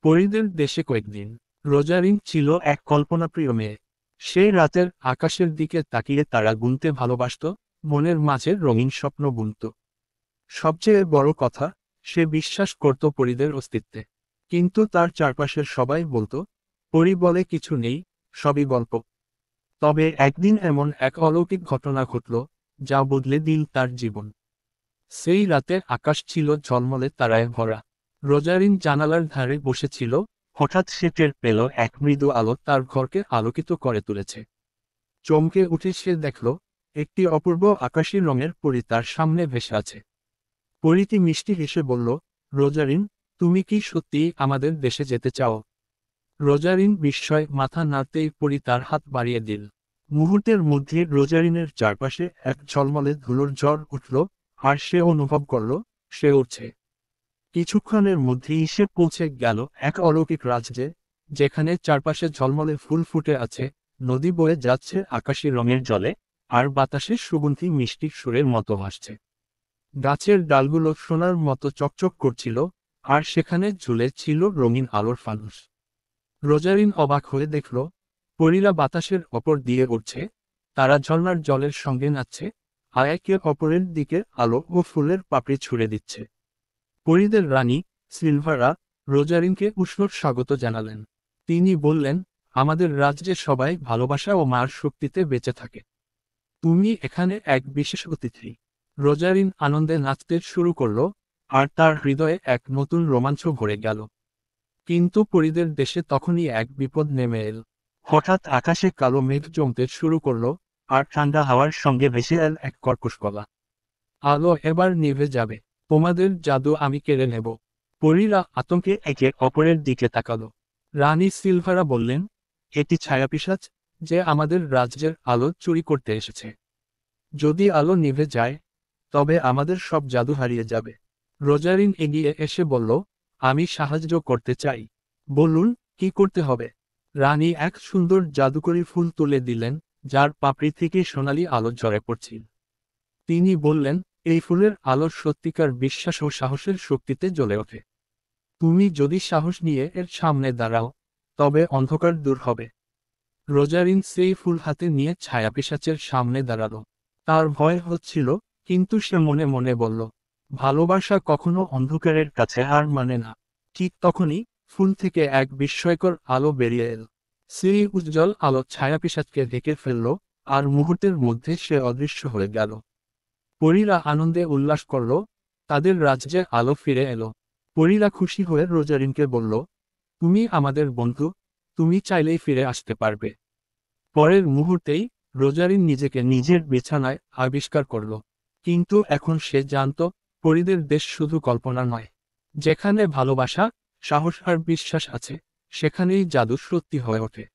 পরীদের দেশে কয়েকদিন। রোজারিন ছিল এক কল্পনাপ্রিয় মেয়ে। সে রাতের আকাশের দিকে তাকিয়ে তারা গুনতে ভালোবাসত, মনের মাঝে রঙিন স্বপ্ন বুনত। সবচেয়ে বড় কথা, সে বিশ্বাস করত পরীদের অস্তিত্বে। কিন্তু তার চারপাশের সবাই বলতো, পরী বলে কিছু নেই, সবই গল্প। তবে একদিন এমন এক অলৌকিক ঘটনা ঘটল, যা বদলে দিল তার জীবন। সেই রাতে আকাশ ছিল ঝলমলে তারায় ভরা। রোজারিন জানালার ধারে বসেছিল, হঠাৎ সে টের পেল এক মৃদু আলো তার ঘরকে আলোকিত করে তুলেছে। চমকে উঠে সে দেখল, একটি অপূর্ব আকাশী রঙের পরী তার সামনে ভেসে আছে। পরীটি মিষ্টি হেসে বলল, রোজারিন, তুমি কি সত্যিই আমাদের দেশে যেতে চাও? রোজারিন বিস্ময়ে মাথা নাড়তেই পরী তার হাত বাড়িয়ে দিল। মুহূর্তের মধ্যে রোজারিনের চারপাশে এক ঝলমলে ধুলোর ঝড় উঠল, আর সে অনুভব করল, সে উঠছে। কিছুক্ষণের মধ্যেই সে পৌঁছে গেল এক অলৌকিক রাজ্যে, যেখানে চারপাশে ঝলমলে ফুল ফুটে আছে, নদী বয়ে যাচ্ছে আকাশী রঙের জলে, আর বাতাসে সুগন্ধি মিষ্টি সুরের মতো ভাসছে। গাছের ডালগুলো সোনার মতো চকচক করছিল, আর সেখানে ঝুলে ছিল রঙিন আলোর ফানুস। রোজারিন অবাক হয়ে দেখল, পরীরা বাতাসের ওপর দিয়ে উড়ছে, তারা ঝর্ণার জলের সঙ্গে নাচছে, আর একে অপরের দিকে আলো ও ফুলের পাপড়ি ছুড়ে দিচ্ছে। পরীদের রানী সিলভারা রোজারিনকে উষ্ণ স্বাগত জানালেন। তিনি বললেন, আমাদের রাজ্যে সবাই ভালোবাসা ও মার শক্তিতে বেঁচে থাকে। তুমি এখানে এক বিশেষ অতিথি। রোজারিন আনন্দে নাচতে শুরু করল, আর তার হৃদয়ে এক নতুন রোমাঞ্চ ভরে গেল। কিন্তু পরীদের দেশে তখনই এক বিপদ নেমে এল। হঠাৎ আকাশে কালো মেঘ জমতে শুরু করল, আর ঠান্ডা হাওয়ার সঙ্গে ভেসে এল এক কর্কশ গলা। আলো এবার নিভে যাবে, তোমাদের জাদু আমি কেড়ে নেব। পরীরা আতঙ্কে একে অপরের দিকে তাকালো। রানী সিলভারা বললেন, এটি ছায়াপিশাচ, যে আমাদের রাজ্যের আলো চুরি করতে এসেছে। যদি আলো নিভে যায়, তবে আমাদের সব জাদু হারিয়ে যাবে। রোজারিন এগিয়ে এসে বলল, আমি সাহায্য করতে চাই। বলুন, কি করতে হবে? রানী এক সুন্দর জাদুকরী ফুল তুলে দিলেন, যার পাপড়ি থেকে সোনালি আলো ঝরে পড়ছিল। তিনি বললেন, এই ফুলের আলো সত্যিকার বিশ্বাস ও সাহসের শক্তিতে জ্বলে ওঠে। তুমি যদি সাহস নিয়ে এর সামনে দাঁড়াও, তবে অন্ধকার দূর হবে। রোজারিন সেই ফুল হাতে নিয়ে ছায়াপিশাচের সামনে দাঁড়ালো। তার ভয় হচ্ছিল, কিন্তু সে মনে মনে বলল, ভালোবাসা কখনো অন্ধকারের কাছে হার মানে না। ঠিক তখনই ফুল থেকে এক বিস্ময়কর আলো বেরিয়ে এল। সেই উজ্জ্বল আলো ছায়াপিশাচকে ঢেকে ফেলল, আর মুহূর্তের মধ্যে সে অদৃশ্য হয়ে গেল। পরীরা আনন্দে উল্লাস করল, তাদের রাজ্যে আলো ফিরে এলো। পরীরা খুশি হয়ে রোজারিনকে বলল, তুমি আমাদের বন্ধু, তুমি চাইলেই ফিরে আসতে পারবে। পরের মুহূর্তেই রোজারিন নিজেকে নিজের বিছানায় আবিষ্কার করল। কিন্তু এখন সে জানত, পরীদের দেশ শুধু কল্পনা নয়। যেখানে ভালোবাসা, সাহস আর বিশ্বাস আছে, সেখানেই জাদু সত্যি হয়ে ওঠে।